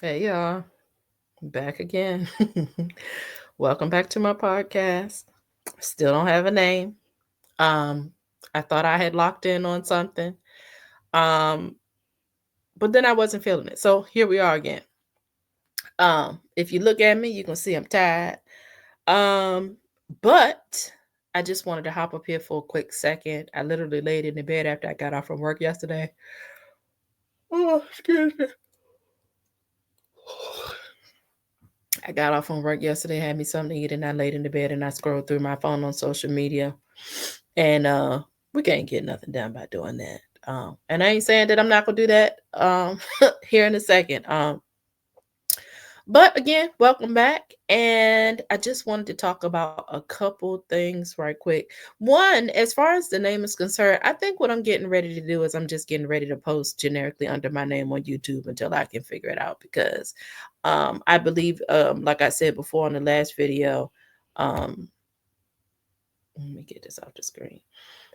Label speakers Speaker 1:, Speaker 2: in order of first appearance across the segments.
Speaker 1: Hey y'all, back again. Welcome back to my podcast. Still don't have a name. Um, I thought I had locked in on something. Um, but then I wasn't feeling it. So here we are again. If you look at me, you can see I'm tired. Um, but I just wanted to hop up here for a quick second. I literally laid in the bed after I got off from work yesterday. Oh, excuse me. I got off from work yesterday, had me something to eat, and I laid in the bed and I scrolled through my phone on social media. And we can't get nothing done by doing that. And I ain't saying that I'm not gonna do that here in a second. But again, welcome back. And I just wanted to talk about a couple things right quick. One, as far as the name is concerned, I think what I'm getting ready to do is I'm just getting ready to post generically under my name on YouTube until I can figure it out because I believe, like I said before on the last video, um, let me get this off the screen.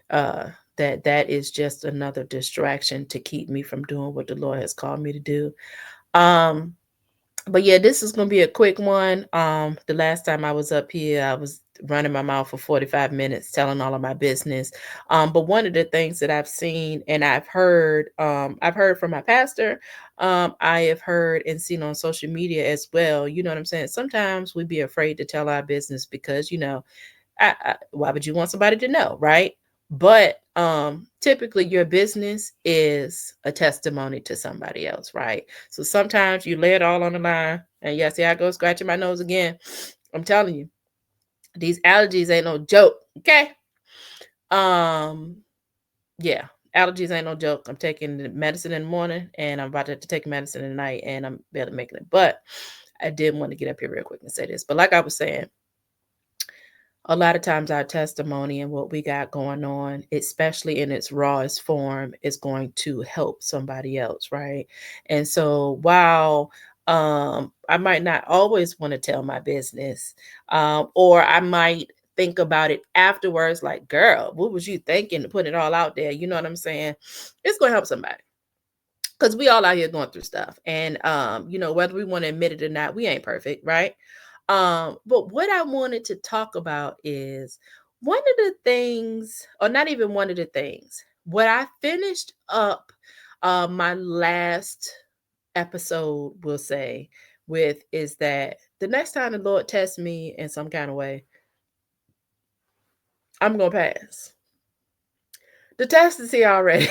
Speaker 1: Uh, that is just another distraction to keep me from doing what the Lord has called me to do. Um, but yeah, this is gonna be a quick one. The last time I was up here, I was running my mouth for 45 minutes telling all of my business. But one of the things that I've seen and I've heard from my pastor, I have heard and seen on social media as well. You know what I'm saying? Sometimes we be afraid to tell our business because, why would you want somebody to know, right? But typically your business is a testimony to somebody else, right? So sometimes you lay it all on the line. And yes, here I go scratching my nose again. I'm telling you, these allergies ain't no joke. Okay. Um, yeah, allergies ain't no joke. I'm taking the medicine in the morning and I'm about to take medicine at night and I'm barely making it. But I did want to get up here real quick and say this. But like I was saying, a lot of times our testimony and what we got going on, especially in its rawest form, is going to help somebody else, right? And so while I might not always want to tell my business, or I might think about it afterwards, like, girl, what was you thinking to put it all out there? You know what I'm saying? It's gonna help somebody. Because we all out here going through stuff. And whether we want to admit it or not, we ain't perfect, right? But what I wanted to talk about is one of the things, or not even one of the things, what I finished up my last episode, will say, with is that the next time the Lord tests me in some kind of way, I'm gonna pass. The test is here already.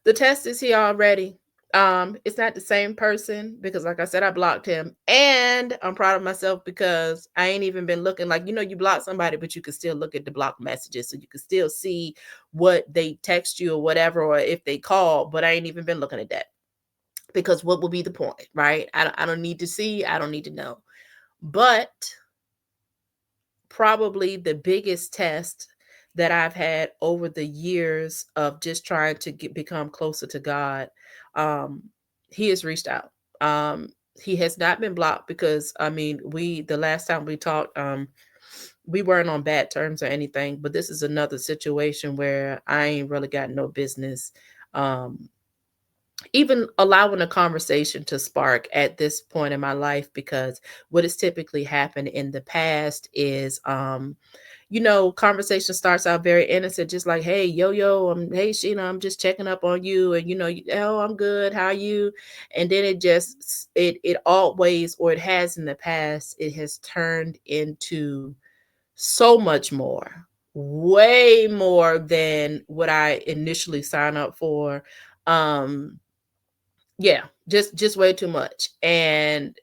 Speaker 1: The test is here already. It's not the same person because, like I said, I blocked him, and I'm proud of myself because I ain't even been looking. Like, you block somebody, but you can still look at the block messages, so you can still see what they text you or whatever, or if they call. But I ain't even been looking at that because what will be the point, right? I don't need to see. I don't need to know. But probably the biggest test that I've had over the years of just trying to become closer to God, um, he has reached out. Um, he has not been blocked because I mean, the last time we talked, we weren't on bad terms or anything, but this is another situation where I ain't really got no business um even allowing a conversation to spark at this point in my life because what has typically happened in the past is conversation starts out very innocent, just like, hey, yo, hey, Sheena, I'm just checking up on you. And, oh, I'm good. How are you? And then it always, or it has in the past, it has turned into so much more, way more than what I initially signed up for. Um, yeah, just way too much. And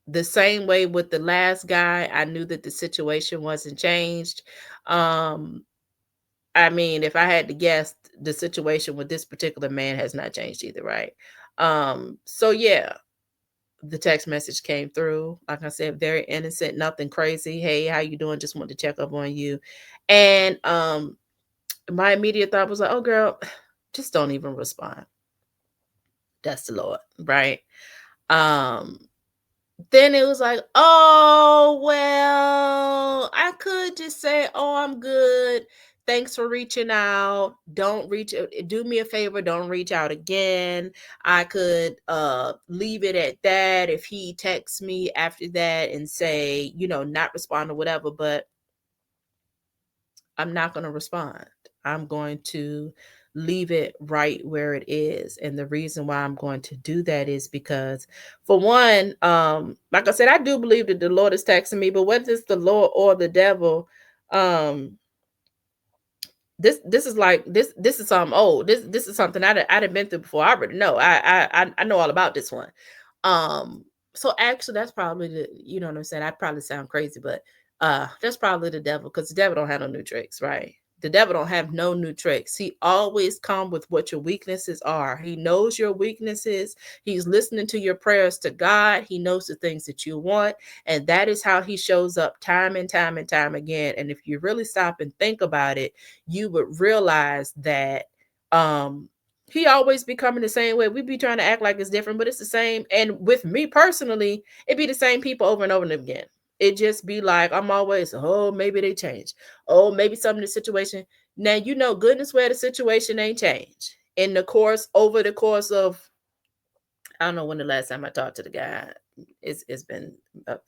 Speaker 1: the same way with the last guy, I knew that the situation wasn't changed. Um, I mean, if I had to guess, the situation with this particular man has not changed either, right? So yeah, the text message came through. Like I said, very innocent, nothing crazy. Hey, how you doing? Just wanted to check up on you. And my immediate thought was like, oh girl, just don't even respond. That's the Lord, right? Um, then it was like, oh, well, I could just say, oh, I'm good. thanks for reaching out. Don't reach do me a favor, don't reach out again. I could leave it at that if he texts me after that and say, not respond or whatever, but I'm not going to respond. I'm going to leave it right where it is. And the reason why I'm going to do that is because, for one, like I said, I do believe that the Lord is texting me, but whether it's the Lord or the devil, um, this is like this is something old. This is something I'd been through before. I already know. I know all about this one. Um, so actually that's probably you know what I'm saying. I probably sound crazy, but that's probably the devil, because the devil don't have no new tricks, right? The devil don't have no new tricks. He always come with what your weaknesses are. He knows your weaknesses. He's listening to your prayers to God. He knows the things that you want, and that is how he shows up time and time and time again. And if you really stop and think about it, you would realize that um he always be coming the same way. We be trying to act like it's different, but it's the same. And with me personally, it be the same people over and over and again. It just be like I'm always, oh, maybe they changed. Oh, maybe something in the situation. Now goodness where the situation ain't changed. In the course, over the course of, I don't know when the last time I talked to the guy. It's been I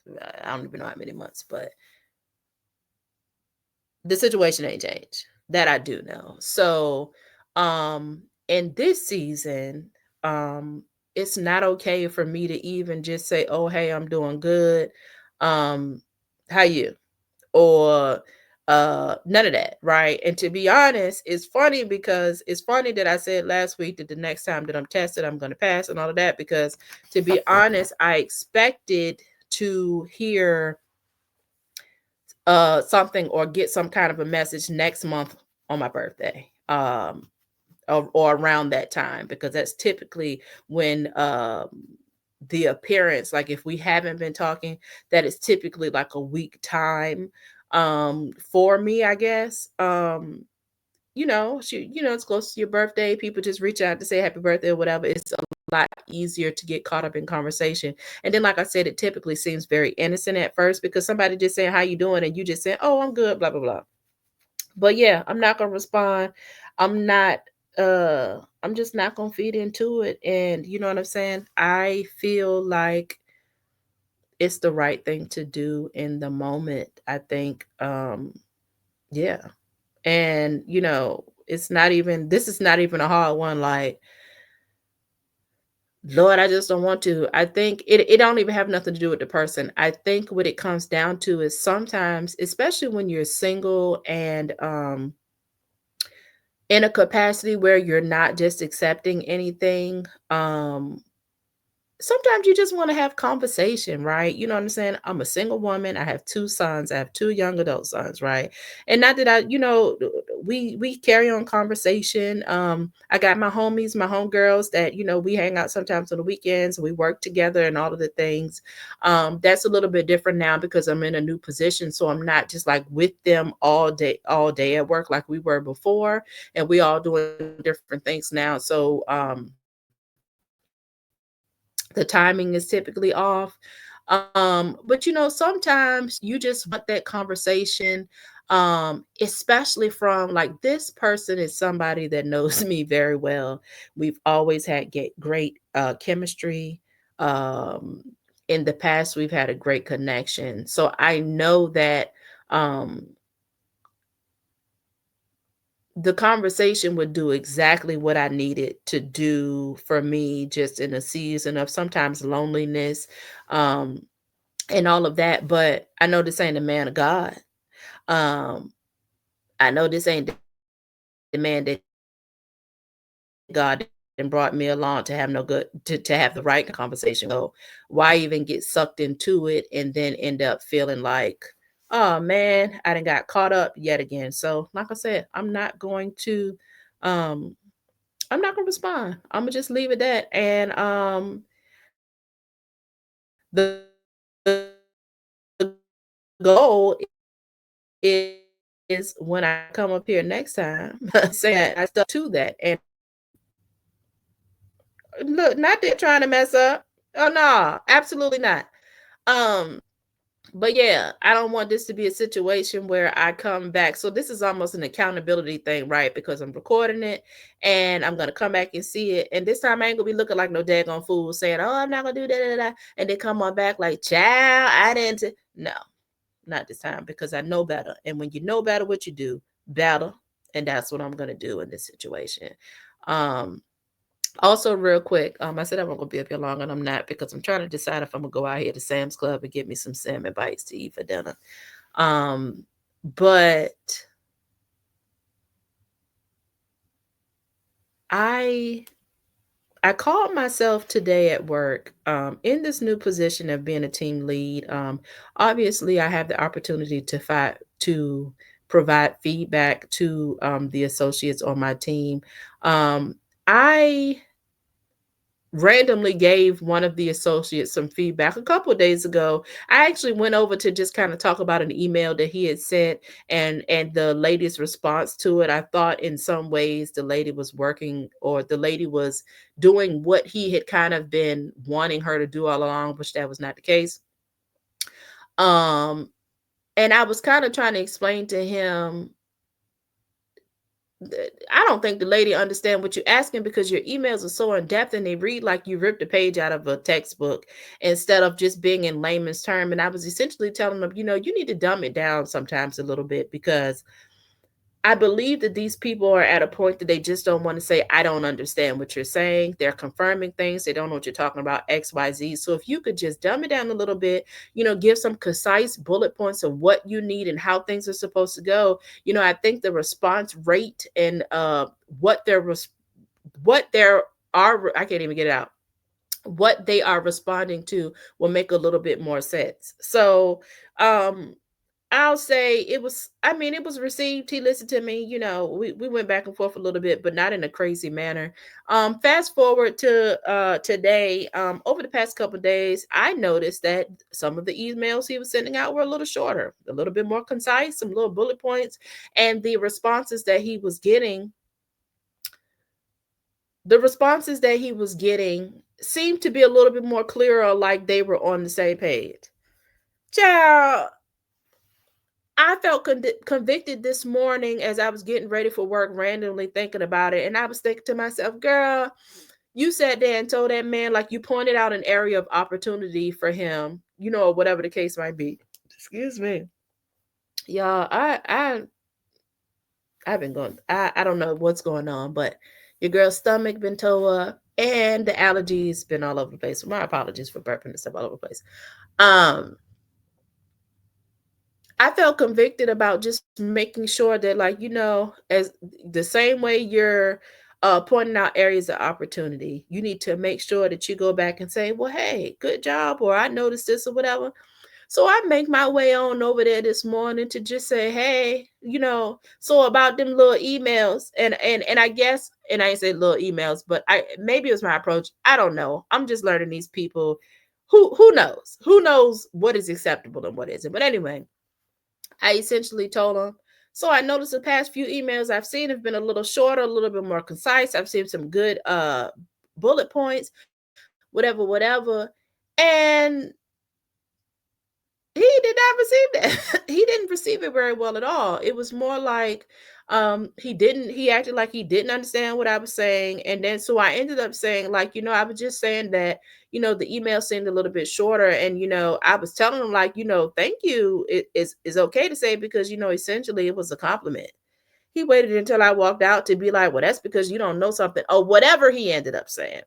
Speaker 1: don't even know how many months, but the situation ain't changed. That I do know. So, in this season, it's not okay for me to even just say, "Oh, hey, I'm doing good. Um, how you?" Or none of that, right? And to be honest, it's funny, because it's funny that I said last week that the next time that I'm tested, I'm going to pass and all of that, because to be honest, I expected to hear something or get some kind of a message next month on my birthday, or around that time, because that's typically when the appearance, like if we haven't been talking, that is typically like a week time for me, I guess. It's close to your birthday, people just reach out to say happy birthday or whatever. It's a lot easier to get caught up in conversation. And then, like I said, it typically seems very innocent at first, because somebody just saying how you doing and you just saying, oh, I'm good, blah blah blah. But yeah, I'm not gonna respond. I'm not I'm just not gonna feed into it. And you know what I'm saying? I feel like it's the right thing to do in the moment. I think yeah. And it's not even this is not even a hard one, like, Lord, I just don't want to. I think it don't even have nothing to do with the person. I think what it comes down to is sometimes, especially when you're single and in a capacity where you're not just accepting anything, sometimes you just want to have conversation, right? You know what I'm saying? I'm a single woman. I have two sons. I have two young adult sons, right? And not that we carry on conversation. I got my homies, my homegirls that we hang out sometimes on the weekends. We work together and all of the things. That's a little bit different now because I'm in a new position, so I'm not just like with them all day at work like we were before, and we all doing different things now. So the timing is typically off. But sometimes you just want that conversation, especially from like this person is somebody that knows me very well. We've always had great chemistry. Um, in the past, we've had a great connection. So I know that um the conversation would do exactly what I needed to do for me, just in a season of sometimes loneliness, um, and all of that. But I know this ain't a man of God. Um, I know this ain't the man that God and brought me along to have no good to have the right conversation. So why even get sucked into it and then end up feeling like, oh man, I done got caught up yet again. So like I said, um I'm not gonna respond. I'm gonna just leave it that. And the, the goal is when I come up here next time, saying I stuck to that. And look, not that trying to mess up. Oh no, absolutely not. Um, But yeah, I don't want this to be a situation where I come back. So this is almost an accountability thing, right? Because I'm recording it and I'm gonna come back and see it. And this time I ain't gonna be looking like no daggone fool saying, "Oh, I'm not gonna do that." And they come on back like, "Child, I didn't." No, not this time because I know better. And when you know better, what you do, better. And that's what I'm gonna do in this situation. Um, Also, real quick, I said I'm gonna be up here long, and I'm not because I'm trying to decide if I'm gonna go out here to Sam's Club and get me some salmon bites to eat for dinner. Um, but I I called myself today at work in this new position of being a team lead. Obviously, I have the opportunity to provide feedback to the associates on my team. I randomly gave one of the associates some feedback a couple of days ago. I actually went over to just kind of talk about an email that he had sent and the lady's response to it. I thought in some ways the lady was working or the lady was doing what he had kind of been wanting her to do all along, which that was not the case. Um and I was kind of trying to explain to him I don't think the lady understand what you're asking because your emails are so in depth and they read like you ripped a page out of a textbook instead of just being in layman's term. And I was essentially telling them, you need to dumb it down sometimes a little bit because I believe that these people are at a point that they just don't want to say, I don't understand what you're saying. They're confirming things. They don't know what you're talking about, XYZ. So if you could just dumb it down a little bit, give some concise bullet points of what you need and how things are supposed to go. I think the response rate and what there are, I can't even get it out, what they are responding to will make a little bit more sense. So, um, I'll say it was received. He listened to me, we went back and forth a little bit, but not in a crazy manner. Fast forward to today, over the past couple of days, I noticed that some of the emails he was sending out were a little shorter, a little bit more concise, some little bullet points, and the responses that he was getting seemed to be a little bit more clearer, like they were on the same page. Child, I felt convicted this morning as I was getting ready for work, randomly thinking about it. And I was thinking to myself, girl, you sat there and told that man, like you pointed out an area of opportunity for him, or whatever the case might be. Excuse me. Y'all, I've been going, I don't know what's going on, but your girl's stomach been tore up and the allergies been all over the place. My apologies for burping and stuff all over the place. Um, I felt convicted about just making sure that, like, as the same way you're pointing out areas of opportunity, you need to make sure that you go back and say, well, hey, good job, or I noticed this or whatever. So I make my way on over there this morning to just say, hey, so about them little emails and I guess, and I ain't say little emails, but I maybe it was my approach. I don't know. I'm just learning these people who knows what is acceptable and what isn't. But anyway, I essentially told him. So I noticed the past few emails I've seen have been a little shorter, a little bit more concise. I've seen some good bullet points, whatever. And he did not receive that. He didn't receive it very well at all. It was more like he acted like he didn't understand what I was saying. And then so I ended up saying, like, I was just saying that, the email seemed a little bit shorter. And I was telling him, like, thank you is okay to say because essentially it was a compliment. He waited until I walked out to be like, well, that's because you don't know something, or whatever he ended up saying.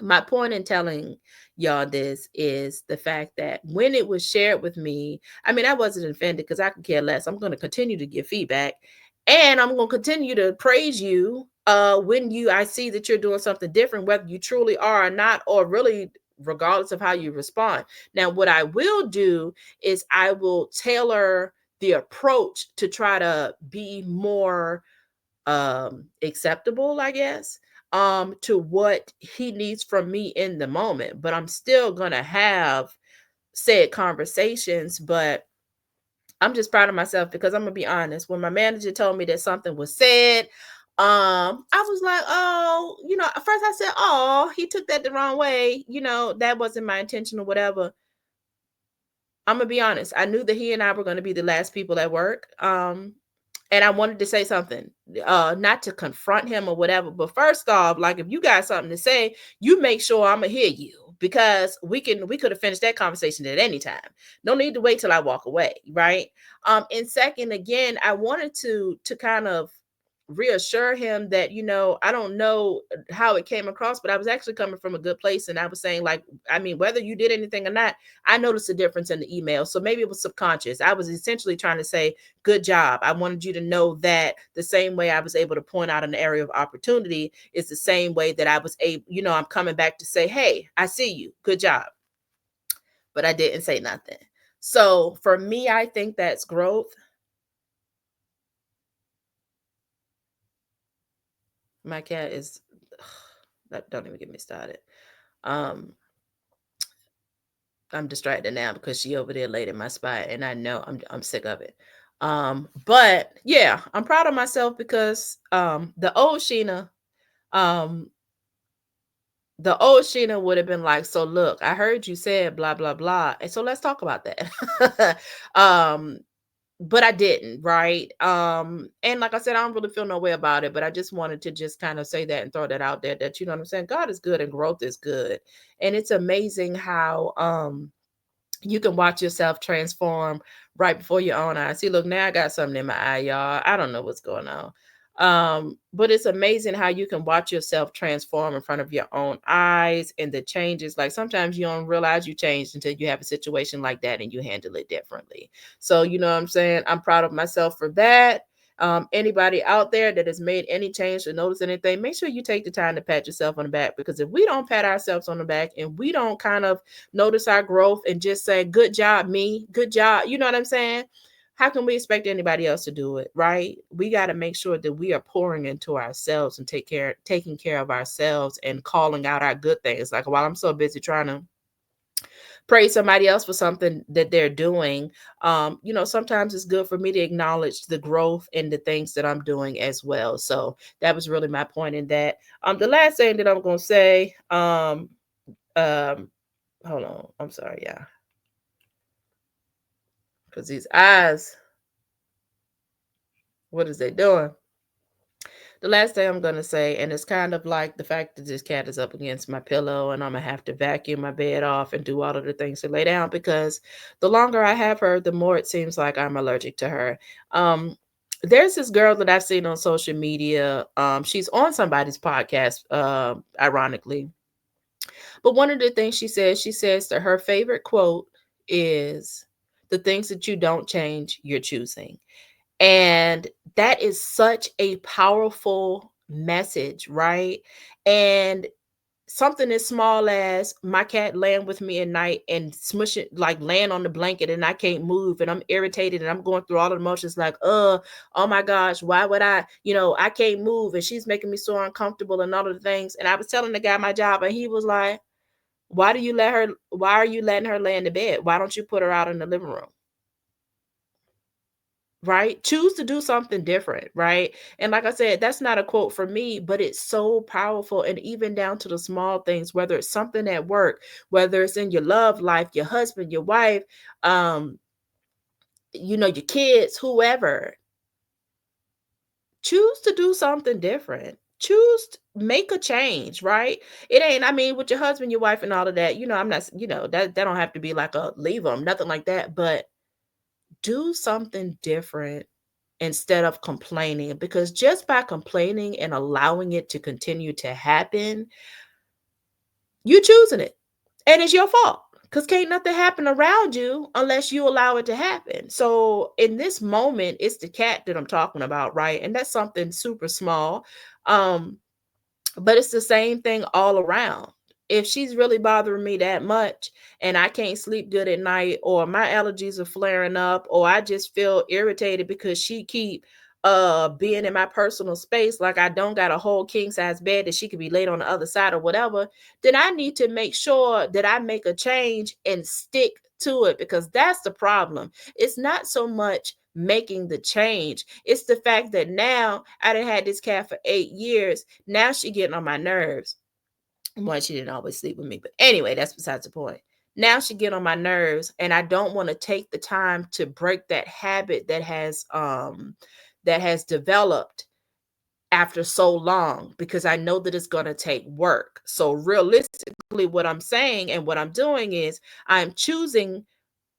Speaker 1: My point in telling y'all this is the fact that when it was shared with me, I mean, I wasn't offended because I could care less. I'm going to continue to give feedback and I'm going to continue to praise you when I see that you're doing something different, whether you truly are or not, or really regardless of how you respond. Now, what I will do is I will tailor the approach to try to be more acceptable, I guess, to what he needs from me in the moment. But I'm still gonna have said conversations, but I'm just proud of myself because I'm gonna be honest. When my manager told me that something was said, I was like, oh, at first I said, oh, he took that the wrong way, that wasn't my intention or whatever. I'm gonna be honest. I knew that he and I were gonna be the last people at work. And I wanted to say something, not to confront him or whatever. But first off, like if you got something to say, you make sure I'm gonna hear you because we could have finished that conversation at any time. No need to wait till I walk away, right? And second, again, I wanted to kind of reassure him that I don't know how it came across, but I was actually coming from a good place, and I was saying, like, I mean, whether you did anything or not, I noticed a difference in the email. So maybe it was subconscious. I was essentially trying to say, good job. I wanted you to know that the same way I was able to point out an area of opportunity is the same way that I was able, I'm coming back to say, hey, I see you. Good job. But I didn't say nothing. So for me, I think that's growth. My cat is, don't even get me started. Um, I'm distracted now because she over there laid in my spot, and I know I'm sick of it. But yeah, I'm proud of myself because um the old Sheena would have been like, so look, I heard you said blah blah blah. And so let's talk about that. But I didn't, right? And like I said, I don't really feel no way about it, but I just wanted to just kind of say that and throw that out there, that you know what I'm saying? God is good and growth is good. And it's amazing how you can watch yourself transform right before your own eyes. See, look, now I got something in my eye, y'all. I don't know what's going on. But it's amazing how you can watch yourself transform in front of your own eyes and the changes. Like sometimes you don't realize you changed until you have a situation like that and you handle it differently. So, you know what I'm saying? I'm proud of myself for that. Anybody out there that has made any change or notice anything, make sure you take the time to pat yourself on the back, because if we don't pat ourselves on the back and we don't kind of notice our growth and just say, good job, me, good job, you know what I'm saying? How can we expect anybody else to do it, right? We got to make sure that we are pouring into ourselves and taking care of ourselves and calling out our good things. Like while I'm so busy trying to praise somebody else for something that they're doing, sometimes it's good for me to acknowledge the growth and the things that I'm doing as well. So that was really my point in that. The last thing that I'm gonna say, um, hold on, I'm sorry, yeah, because these eyes, what is they doing? The last thing I'm gonna say, and it's kind of like the fact that this cat is up against my pillow, and I'm gonna have to vacuum my bed off and do all of the things to lay down, because the longer I have her, the more it seems like I'm allergic to her. Um, there's this girl that I've seen on social media. She's on somebody's podcast, ironically. But one of the things she says that her favorite quote is, "The things that you don't change, you're choosing." And that is such a powerful message, right? And something as small as my cat laying with me at night and smushing, like laying on the blanket, and I can't move and I'm irritated and I'm going through all the emotions like, oh my gosh, why would I can't move and she's making me so uncomfortable and all of the things. And I was telling the guy my job, and he was like, why are you letting her lay in the bed? Why don't you put her out in the living room? Right? Choose to do something different, right? And like I said, that's not a quote for me, but it's so powerful. And even down to the small things, whether it's something at work, whether it's in your love life, your husband, your wife, um, your kids, whoever, choose to do something different. Choose to make a change, right? It ain't, I mean, with your husband, your wife, and all of that, I'm not, that don't have to be like a leave them, nothing like that, but do something different instead of complaining, because just by complaining and allowing it to continue to happen, you choosing it, and it's your fault, because can't nothing happen around you unless you allow it to happen. So in this moment, it's the cat that I'm talking about, right? And that's something super small. um but it's the same thing all around. If she's really bothering me that much and I can't sleep good at night, or my allergies are flaring up, or I just feel irritated because she keep being in my personal space, like I don't got a whole king size bed that she could be laid on the other side or whatever, then I need to make sure that I make a change and stick to it, because that's the problem. It's not so much making the change, it's the fact that now I done had this cat for 8 years. Now she getting on my nerves. One, she didn't always sleep with me, but anyway, that's besides the point. Now she get on my nerves, and I don't want to take the time to break that habit that has developed after so long, because I know that it's going to take work. So realistically, what I'm saying and what I'm doing is I'm choosing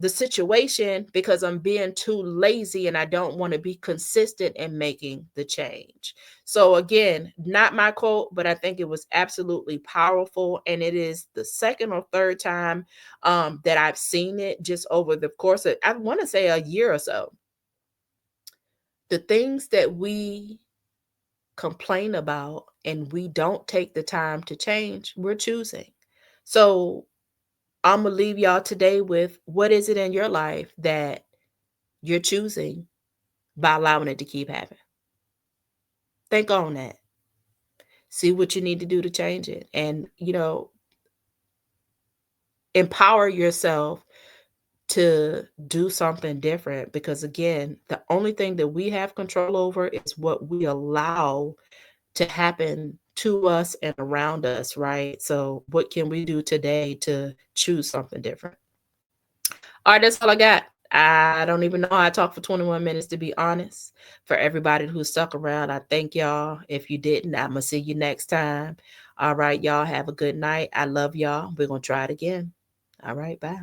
Speaker 1: the situation because I'm being too lazy and I don't want to be consistent in making the change. So again, not my quote, but I think it was absolutely powerful, and it is the second or third time that I've seen it just over the course of, I want to say, a year or so. The things that we complain about and we don't take the time to change, we're choosing. So I'm gonna leave y'all today with, what is it in your life that you're choosing by allowing it to keep happening? Think on that. See what you need to do to change it. And, empower yourself to do something different, because, again, the only thing that we have control over is what we allow to happen to us and around us, right? So, what can we do today to choose something different? All right, that's all I got. I don't even know how I talked for 21 minutes, to be honest. For everybody who stuck around, I thank y'all. If you didn't, I'm going to see you next time. All right, y'all, have a good night. I love y'all. We're going to try it again. All right, bye.